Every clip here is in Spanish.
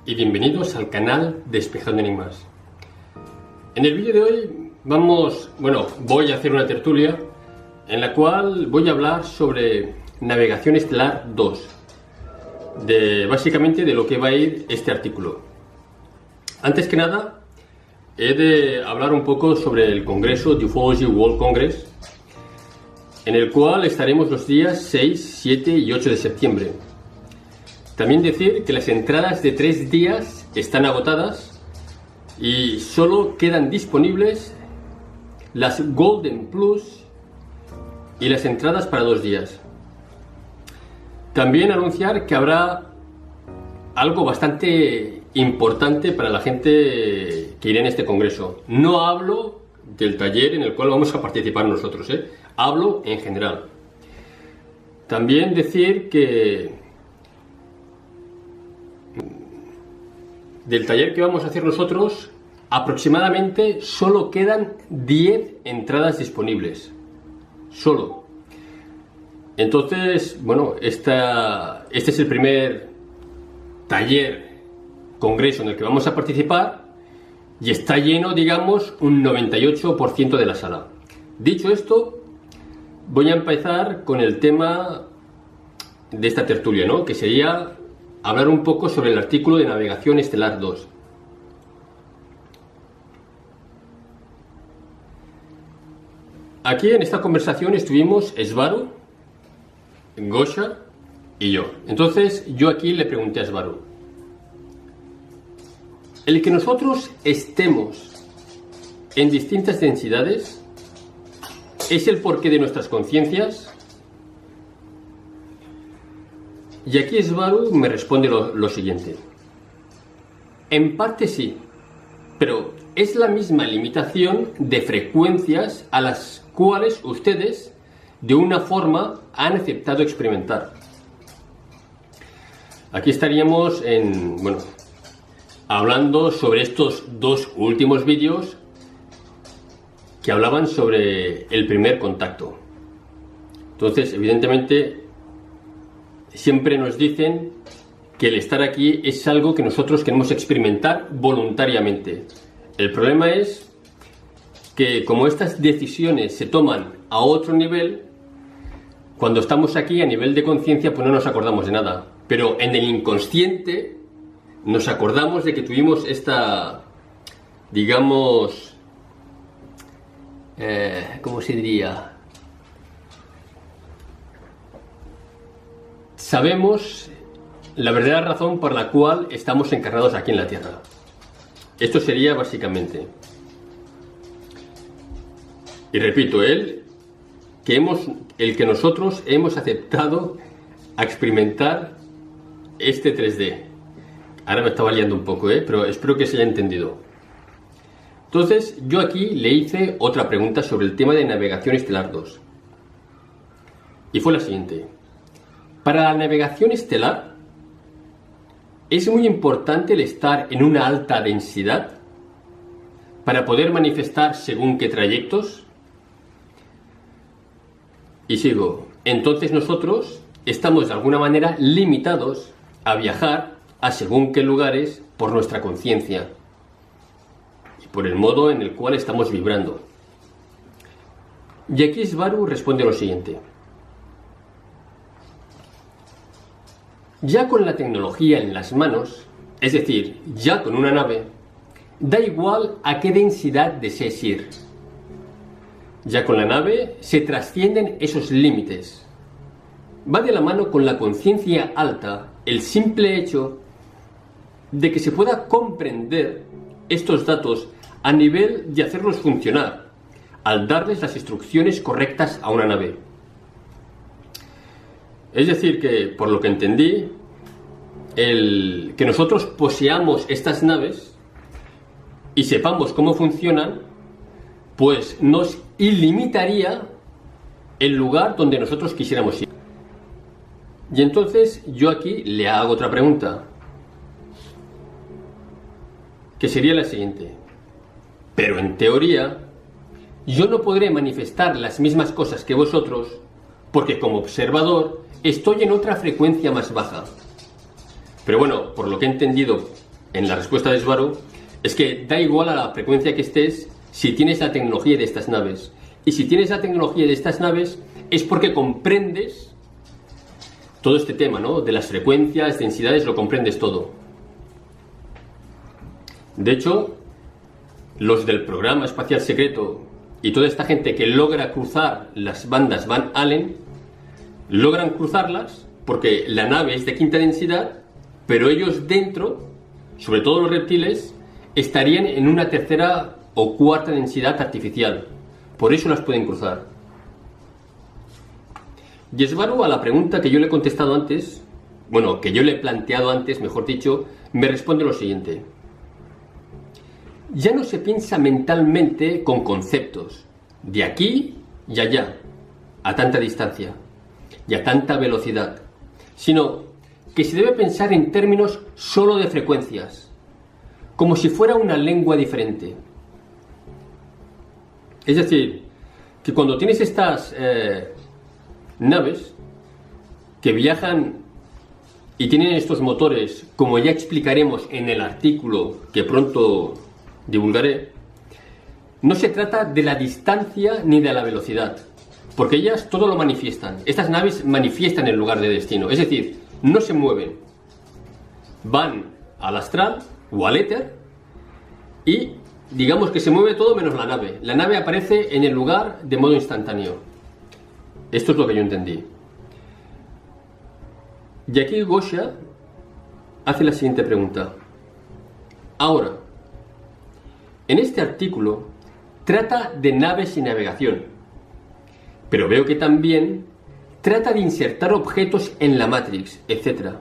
y bienvenidos al canal Despejando Enigmas. En el vídeo de hoy voy a hacer una tertulia en la cual voy a hablar sobre Navegación Estelar 2, básicamente de lo que va a ir este artículo. Antes que nada, he de hablar un poco sobre el congreso de Ufology World Congress, en el cual estaremos los días 6, 7 y 8 de septiembre. También decir que las entradas de 3 días están agotadas y solo quedan disponibles las Golden Plus y las entradas para 2 días. También anunciar que habrá algo bastante importante para la gente que irá en este congreso. No hablo del taller en el cual vamos a participar nosotros, hablo en general. También decir que del taller que vamos a hacer nosotros, aproximadamente solo quedan 10 entradas disponibles. Solo. Entonces, este es el primer taller, congreso en el que vamos a participar y está lleno, digamos, un 98% de la sala. Dicho esto, voy a empezar con el tema de esta tertulia, que sería hablar un poco sobre el artículo de Navegación Estelar 2. Aquí en esta conversación estuvimos Svaru, Gosha y yo. Entonces yo aquí le pregunté a Svaru: el que nosotros estemos en distintas densidades es el porqué de nuestras conciencias. Y aquí Svaru me responde lo siguiente: en parte sí, pero es la misma limitación de frecuencias a las cuales ustedes de una forma han aceptado experimentar. Aquí estaríamos hablando sobre estos 2 últimos vídeos que hablaban sobre el primer contacto. Entonces, evidentemente, siempre nos dicen que el estar aquí es algo que nosotros queremos experimentar voluntariamente. El problema es que como estas decisiones se toman a otro nivel, cuando estamos aquí a nivel de conciencia, pues no nos acordamos de nada. Pero en el inconsciente nos acordamos de que tuvimos esta, digamos, ¿cómo se diría? Sabemos la verdadera razón por la cual estamos encarnados aquí en la Tierra. Esto sería básicamente. Y repito, el que nosotros hemos aceptado a experimentar este 3D. Ahora me estaba liando un poco, pero espero que se haya entendido. Entonces, yo aquí le hice otra pregunta sobre el tema de Navegación Estelar 2. Y fue la siguiente: para la navegación estelar, ¿es muy importante el estar en una alta densidad para poder manifestar según qué trayectos? Y sigo. Entonces nosotros estamos de alguna manera limitados a viajar a según qué lugares por nuestra conciencia y por el modo en el cual estamos vibrando. Y aquí Svaru responde lo siguiente: ya con la tecnología en las manos, es decir, ya con una nave, da igual a qué densidad desees ir. Ya con la nave se trascienden esos límites. Va de la mano con la conciencia alta el simple hecho de que se pueda comprender estos datos a nivel de hacerlos funcionar, al darles las instrucciones correctas a una nave. Es decir que, por lo que entendí, el que nosotros poseamos estas naves y sepamos cómo funcionan, pues nos ilimitaría el lugar donde nosotros quisiéramos ir. Y entonces yo aquí le hago otra pregunta, que sería la siguiente: pero en teoría yo no podré manifestar las mismas cosas que vosotros porque como observador estoy en otra frecuencia más baja. Pero bueno, por lo que he entendido en la respuesta de Sbaru, es que da igual a la frecuencia que estés si tienes la tecnología de estas naves. Y si tienes la tecnología de estas naves es porque comprendes todo este tema, ¿no? De las frecuencias, densidades, lo comprendes todo. De hecho, los del programa espacial secreto y toda esta gente que logra cruzar las bandas Van Allen, logran cruzarlas porque la nave es de quinta densidad, pero ellos dentro, sobre todo los reptiles, estarían en una tercera o cuarta densidad artificial. Por eso las pueden cruzar. Y Sbaru, a la pregunta que yo le he contestado antes, bueno, que yo le he planteado antes, mejor dicho, me responde lo siguiente. Ya no se piensa mentalmente con conceptos de aquí y allá, a tanta distancia y a tanta velocidad, sino que se debe pensar en términos solo de frecuencias, como si fuera una lengua diferente. Es decir, que cuando tienes estas naves que viajan y tienen estos motores, como ya explicaremos en el artículo que pronto divulgaré, no se trata de la distancia ni de la velocidad, porque ellas todo lo manifiestan. Estas naves manifiestan el lugar de destino, es decir, no se mueven, van al astral o al éter y digamos que se mueve todo menos la nave. La nave aparece en el lugar de modo instantáneo. Esto es lo que yo entendí. Y aquí Gosha hace la siguiente pregunta. Ahora, en este artículo trata de naves y navegación, pero veo que también trata de insertar objetos en la Matrix, etc.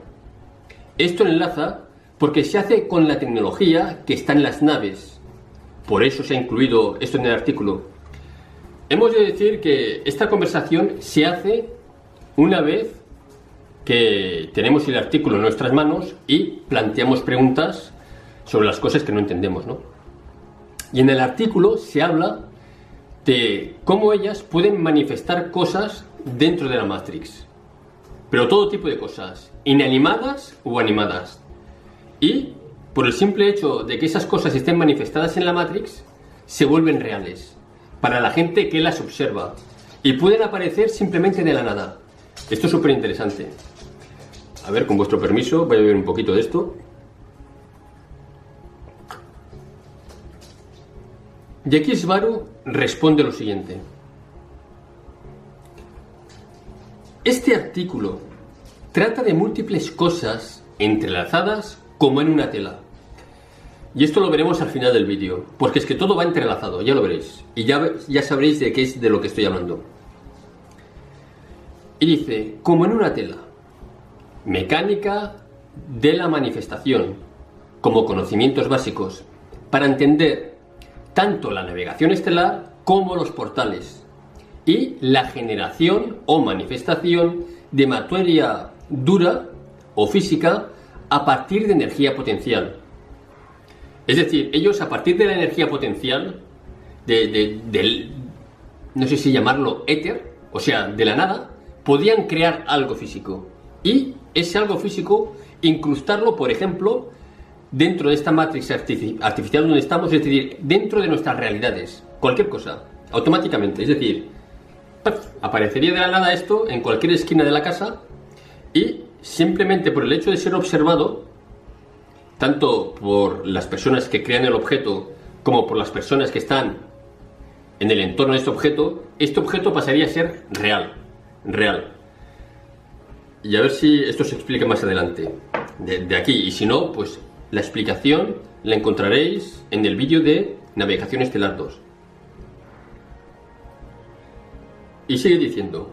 Esto enlaza porque se hace con la tecnología que está en las naves. Por eso se ha incluido esto en el artículo. Hemos de decir que esta conversación se hace una vez que tenemos el artículo en nuestras manos y planteamos preguntas sobre las cosas que no entendemos, ¿no? Y en el artículo se habla de cómo ellas pueden manifestar cosas dentro de la Matrix. Pero todo tipo de cosas, inanimadas o animadas. Y por el simple hecho de que esas cosas estén manifestadas en la Matrix, se vuelven reales para la gente que las observa. Y pueden aparecer simplemente de la nada. Esto es súper interesante. A ver, con vuestro permiso, voy a beber un poquito de esto. Y aquí Sbaru responde lo siguiente. Este artículo trata de múltiples cosas entrelazadas como en una tela. Y esto lo veremos al final del vídeo, porque es que todo va entrelazado, ya lo veréis. Y ya sabréis de qué es de lo que estoy hablando. Y dice, como en una tela, mecánica de la manifestación, como conocimientos básicos, para entender tanto la navegación estelar como los portales y la generación o manifestación de materia dura o física a partir de energía potencial. Es decir, ellos a partir de la energía potencial, del no sé si llamarlo éter, o sea, de la nada, podían crear algo físico. Y ese algo físico, incrustarlo, por ejemplo, dentro de esta matriz artificial donde estamos, es decir, dentro de nuestras realidades, cualquier cosa, automáticamente, es decir, aparecería de la nada esto en cualquier esquina de la casa y simplemente por el hecho de ser observado, tanto por las personas que crean el objeto como por las personas que están en el entorno de este objeto pasaría a ser real. Y a ver si esto se explica más adelante, de aquí, y si no, pues la explicación la encontraréis en el vídeo de Navegación Estelar 2. Y sigue diciendo,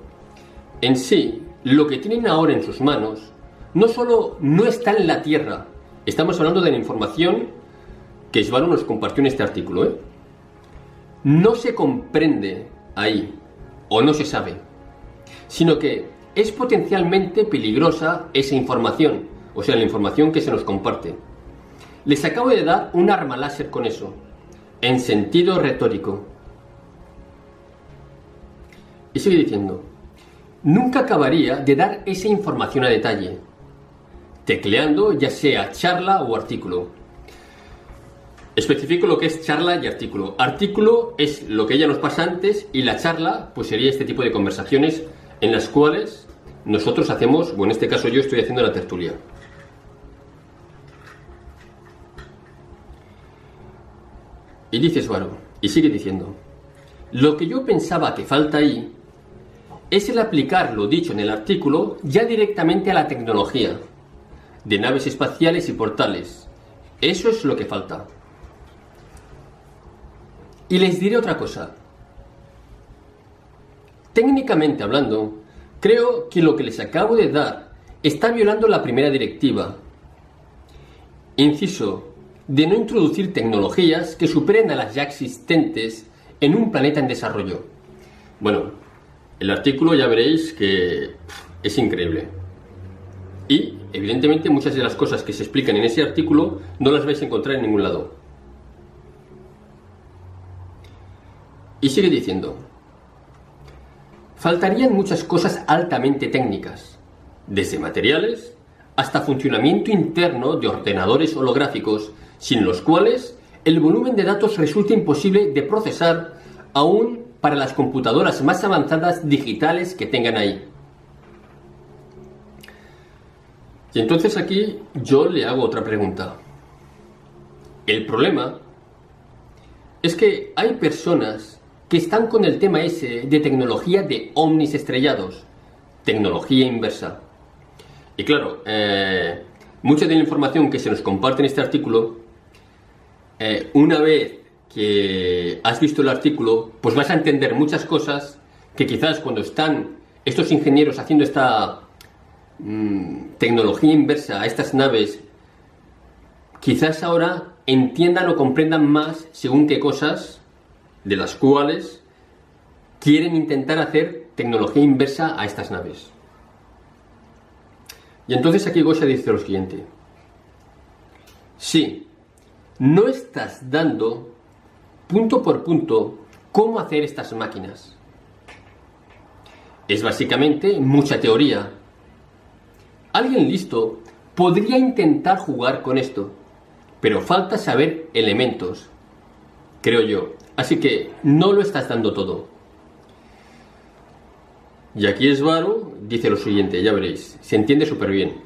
en sí, lo que tienen ahora en sus manos no solo no está en la Tierra, estamos hablando de la información que Sbaru nos compartió en este artículo, no se comprende ahí, o no se sabe, sino que es potencialmente peligrosa esa información, o sea, la información que se nos comparte. Les acabo de dar un arma láser con eso, en sentido retórico. Y sigue diciendo, nunca acabaría de dar esa información a detalle, tecleando ya sea charla o artículo, Especifico lo que es charla y artículo. Artículo es lo que ella nos pasa antes y la charla pues sería este tipo de conversaciones en las cuales nosotros hacemos, o en este caso yo estoy haciendo la tertulia. Y dice Svaro, y sigue diciendo, lo que yo pensaba que falta ahí es el aplicar lo dicho en el artículo ya directamente a la tecnología de naves espaciales y portales. Eso es lo que falta. Y les diré otra cosa. Técnicamente hablando, creo que lo que les acabo de dar está violando la primera directiva. Inciso, de no introducir tecnologías que superen a las ya existentes en un planeta en desarrollo. Bueno, el artículo ya veréis que es increíble. Y, evidentemente, muchas de las cosas que se explican en ese artículo no las vais a encontrar en ningún lado. Y sigue diciendo, faltarían muchas cosas altamente técnicas, desde materiales hasta funcionamiento interno de ordenadores holográficos, sin los cuales el volumen de datos resulta imposible de procesar aún para las computadoras más avanzadas digitales que tengan ahí. Y entonces aquí yo le hago otra pregunta. El problema es que hay personas que están con el tema ese de tecnología de ovnis estrellados, tecnología inversa. Y claro, mucha de la información que se nos comparte en este artículo, una vez que has visto el artículo, pues vas a entender muchas cosas que quizás cuando están estos ingenieros haciendo esta tecnología inversa a estas naves, quizás ahora entiendan o comprendan más según qué cosas de las cuales quieren intentar hacer tecnología inversa a estas naves. Y entonces aquí Gosha dice lo siguiente. Sí, no estás dando punto por punto cómo hacer estas máquinas. Es básicamente mucha teoría. Alguien listo podría intentar jugar con esto, pero falta saber elementos, creo yo. Así que no lo estás dando todo. Y aquí Svaro dice lo siguiente, ya veréis, se entiende súper bien.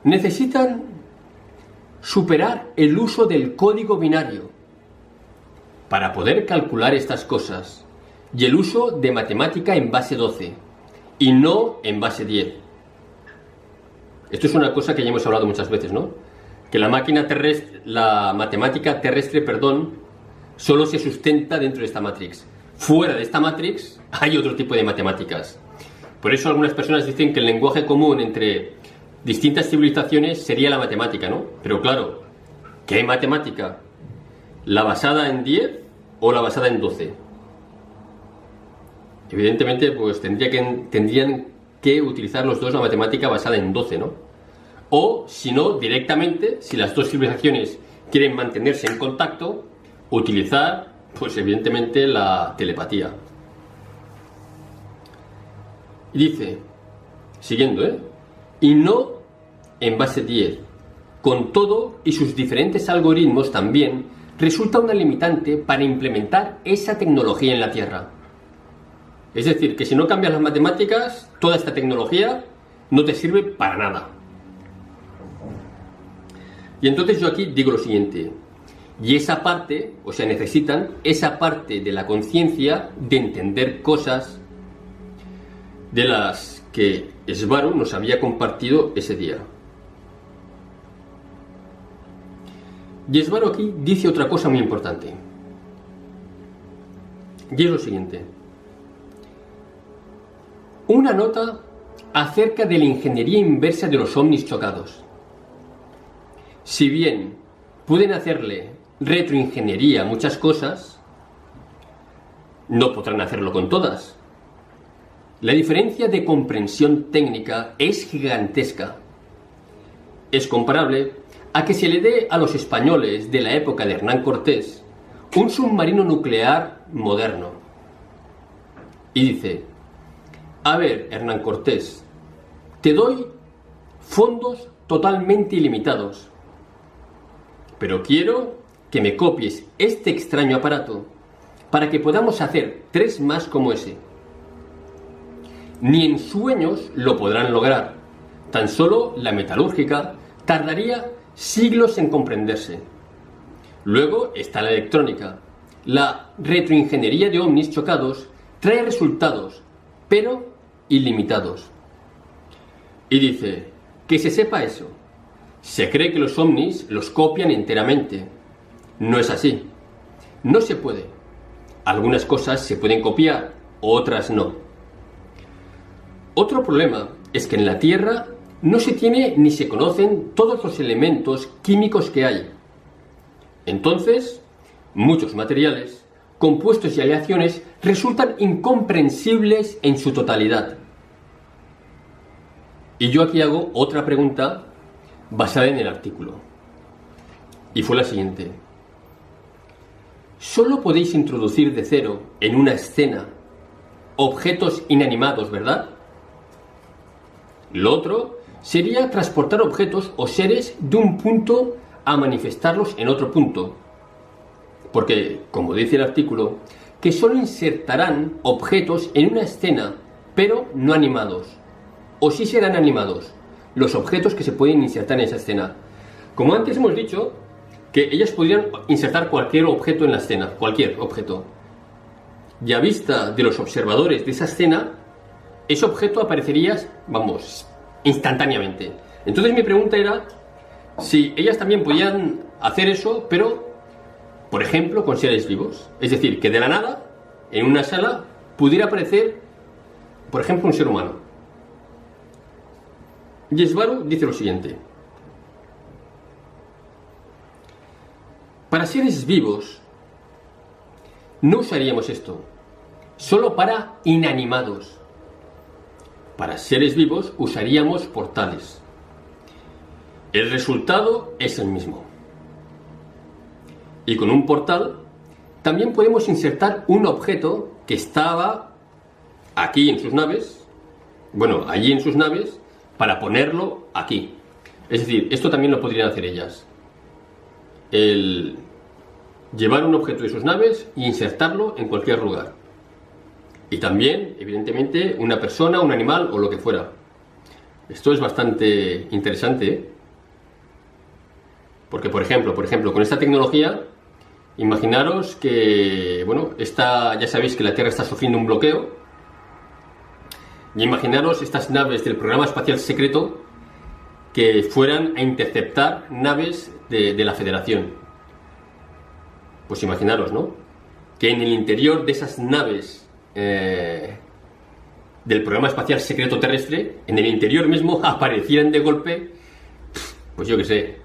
Necesitan superar el uso del código binario para poder calcular estas cosas y el uso de matemática en base 12 y no en base 10. Esto es una cosa que ya hemos hablado muchas veces, ¿no? Que la matemática terrestre, solo se sustenta dentro de esta matrix. Fuera de esta matrix hay otro tipo de matemáticas. Por eso algunas personas dicen que el lenguaje común entre distintas civilizaciones sería la matemática, ¿no? Pero claro, ¿qué hay matemática? ¿La basada en 10 o la basada en 12? Evidentemente, pues tendrían que utilizar los dos la matemática basada en 12, ¿no? O, si no, directamente, si las dos civilizaciones quieren mantenerse en contacto, utilizar, pues evidentemente, la telepatía. Y dice, siguiendo, y no en base 10. Con todo y sus diferentes algoritmos también, resulta una limitante para implementar esa tecnología en la Tierra. Es decir, que si no cambias las matemáticas, toda esta tecnología no te sirve para nada. Y entonces yo aquí digo lo siguiente, y esa parte, o sea, necesitan esa parte de la conciencia de entender cosas de las que Svaro nos había compartido ese día. Y Svaro aquí dice otra cosa muy importante, y es lo siguiente. Una nota acerca de la ingeniería inversa de los ovnis chocados. Si bien pueden hacerle retroingeniería a muchas cosas, no podrán hacerlo con todas. La diferencia de comprensión técnica es gigantesca. Es comparable a que se le dé a los españoles de la época de Hernán Cortés un submarino nuclear moderno. Y dice, a ver, Hernán Cortés, te doy fondos totalmente ilimitados. Pero quiero que me copies este extraño aparato para que podamos hacer 3 más como ese. Ni en sueños lo podrán lograr. Tan solo la metalúrgica tardaría siglos en comprenderse. Luego está la electrónica. La retroingeniería de ovnis chocados trae resultados, pero ilimitados. Y dice, que se sepa eso. Se cree que los ovnis los copian enteramente. No es así. No se puede. Algunas cosas se pueden copiar, otras no. Otro problema es que en la Tierra no se tiene ni se conocen todos los elementos químicos que hay. Entonces, muchos materiales, compuestos y aleaciones resultan incomprensibles en su totalidad. Y yo aquí hago otra pregunta basada en el artículo. Y fue la siguiente. Solo podéis introducir de cero en una escena objetos inanimados, ¿verdad? Lo otro sería transportar objetos o seres de un punto a manifestarlos en otro punto. Porque, como dice el artículo, que solo insertarán objetos en una escena, pero no animados. O sí serán animados los objetos que se pueden insertar en esa escena. Como antes hemos dicho, que ellas podrían insertar cualquier objeto en la escena, cualquier objeto. Y a vista de los observadores de esa escena, ese objeto aparecería, vamos, instantáneamente. Entonces mi pregunta era si ellas también podían hacer eso, pero, por ejemplo, con seres vivos. Es decir, que de la nada, en una sala, pudiera aparecer, por ejemplo, un ser humano. Yesvaru dice lo siguiente. Para seres vivos, no usaríamos esto, solo para inanimados. Para seres vivos usaríamos portales. El resultado es el mismo. Y con un portal también podemos insertar un objeto que estaba aquí en sus naves, bueno, allí en sus naves, para ponerlo aquí. Es decir, esto también lo podrían hacer ellas. El llevar un objeto de sus naves e insertarlo en cualquier lugar. Y también, evidentemente, una persona, un animal o lo que fuera. Esto es bastante interesante, ¿eh? Porque, por ejemplo, con esta tecnología, imaginaros que, bueno, ya sabéis que la Tierra está sufriendo un bloqueo. Y imaginaros estas naves del programa espacial secreto que fueran a interceptar naves de la Federación. Pues imaginaros, ¿no? Que en el interior de esas naves del programa espacial secreto terrestre, en el interior mismo aparecieran de golpe, pues yo qué sé,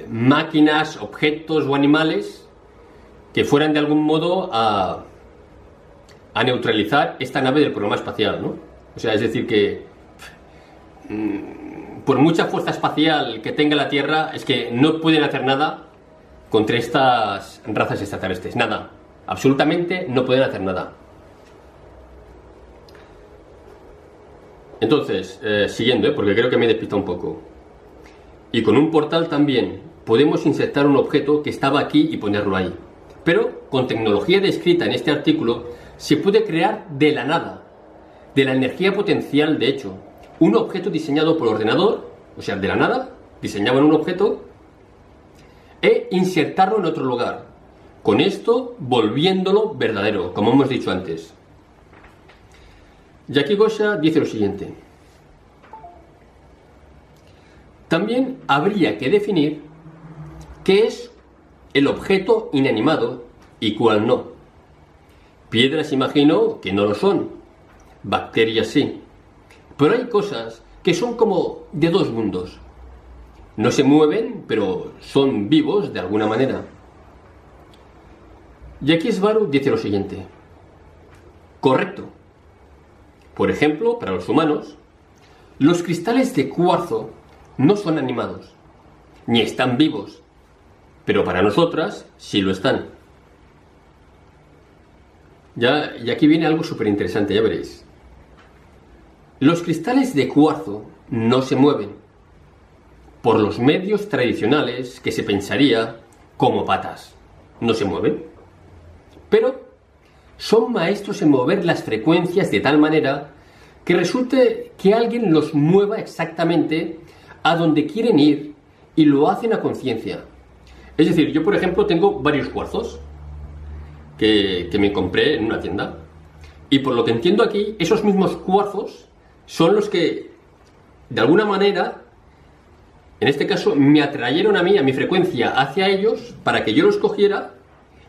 máquinas, objetos o animales que fueran de algún modo a neutralizar esta nave del programa espacial, ¿no? O sea, es decir que por mucha fuerza espacial que tenga la Tierra, es que no pueden hacer nada contra estas razas extraterrestres. Nada. Absolutamente no pueden hacer nada. Entonces, siguiendo, porque creo que me he despistado un poco. Y con un portal también podemos insertar un objeto que estaba aquí y ponerlo ahí. Pero con tecnología descrita en este artículo, se puede crear de la nada, de la energía potencial, de hecho, un objeto diseñado por ordenador, o sea, de la nada, diseñaban un objeto e insertarlo en otro lugar, con esto volviéndolo verdadero, como hemos dicho antes. Jackie Gosha dice lo siguiente. También habría que definir qué es el objeto inanimado y cuál no. Piedras imagino que no lo son, bacterias sí, pero hay cosas que son como de dos mundos. No se mueven, pero son vivos de alguna manera. Jackie Svaru dice lo siguiente. Correcto. Por ejemplo, para los humanos, los cristales de cuarzo no son animados, ni están vivos, pero para nosotras sí lo están. Y aquí viene algo súper interesante, ya veréis. Los cristales de cuarzo no se mueven por los medios tradicionales que se pensaría como patas. No se mueven. Pero son maestros en mover las frecuencias de tal manera que resulte que alguien los mueva exactamente a donde quieren ir y lo hacen a conciencia. Es decir, yo por ejemplo tengo varios cuarzos que me compré en una tienda y por lo que entiendo aquí, esos mismos cuarzos son los que de alguna manera, en este caso, me atrayeron a mí, a mi frecuencia, hacia ellos para que yo los cogiera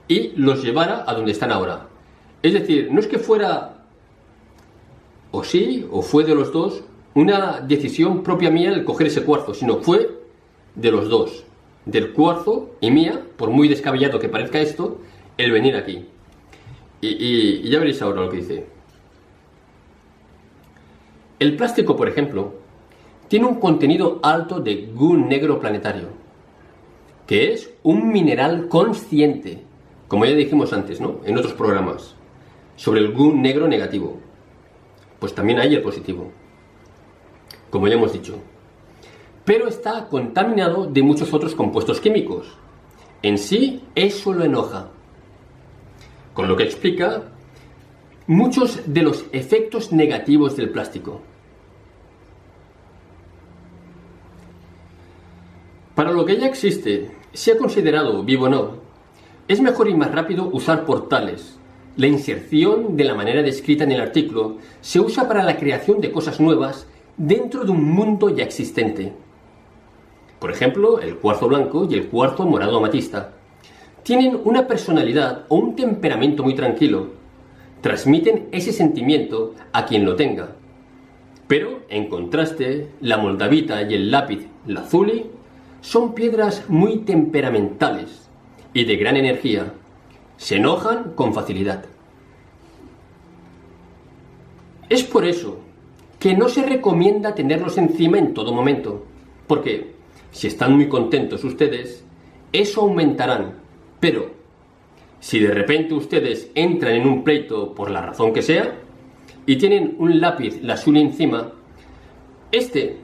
y los llevara a donde están ahora. Es decir, no es que fuera o sí, o fue de los dos, una decisión propia mía el coger ese cuarzo, sino fue de los dos, del cuarzo y mía, por muy descabellado que parezca esto, el venir aquí. Y ya veréis ahora lo que dice. El plástico, por ejemplo, tiene un contenido alto de gu negro planetario, que es un mineral consciente, como ya dijimos antes, ¿no? En otros programas, sobre el gu negro negativo. Pues también hay el positivo, como ya hemos dicho. Pero está contaminado de muchos otros compuestos químicos. En sí, eso lo enoja. Con lo que explica muchos de los efectos negativos del plástico. Para lo que ya existe, sea considerado vivo o no, es mejor y más rápido usar portales. La inserción de la manera descrita en el artículo se usa para la creación de cosas nuevas dentro de un mundo ya existente. Por ejemplo, el cuarzo blanco y el cuarzo morado amatista tienen una personalidad o un temperamento muy tranquilo. Transmiten ese sentimiento a quien lo tenga. Pero, en contraste, la moldavita y el lápiz lazuli son piedras muy temperamentales y de gran energía. Se enojan con facilidad. Es por eso que no se recomienda tenerlos encima en todo momento, porque si están muy contentos ustedes, eso aumentarán. Pero si de repente ustedes entran en un pleito por la razón que sea y tienen un lápiz lazuli encima, este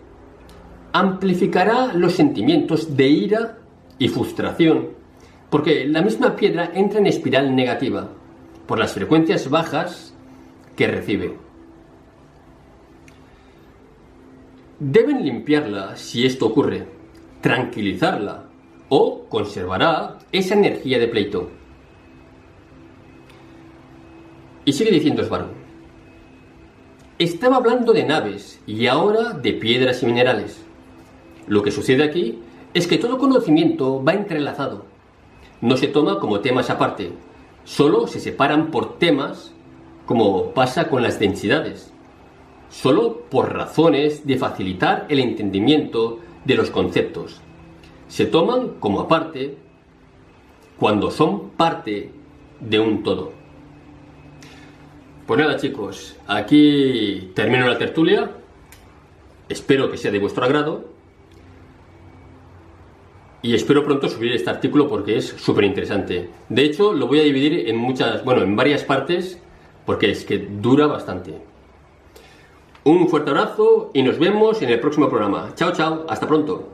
amplificará los sentimientos de ira y frustración, porque la misma piedra entra en espiral negativa por las frecuencias bajas que recibe. Deben limpiarla si esto ocurre, tranquilizarla o conservará esa energía de pleito. Y sigue diciendo Svaron. Estaba hablando de naves y ahora de piedras y minerales. Lo que sucede aquí es que todo conocimiento va entrelazado. No se toma como temas aparte, solo se separan por temas, como pasa con las densidades, solo por razones de facilitar el entendimiento de los conceptos. Se toman como aparte cuando son parte de un todo. Pues nada, chicos, aquí termino la tertulia. Espero que sea de vuestro agrado. Y espero pronto subir este artículo porque es súper interesante. De hecho, lo voy a dividir en varias partes porque es que dura bastante. Un fuerte abrazo y nos vemos en el próximo programa. Chao, chao, hasta pronto.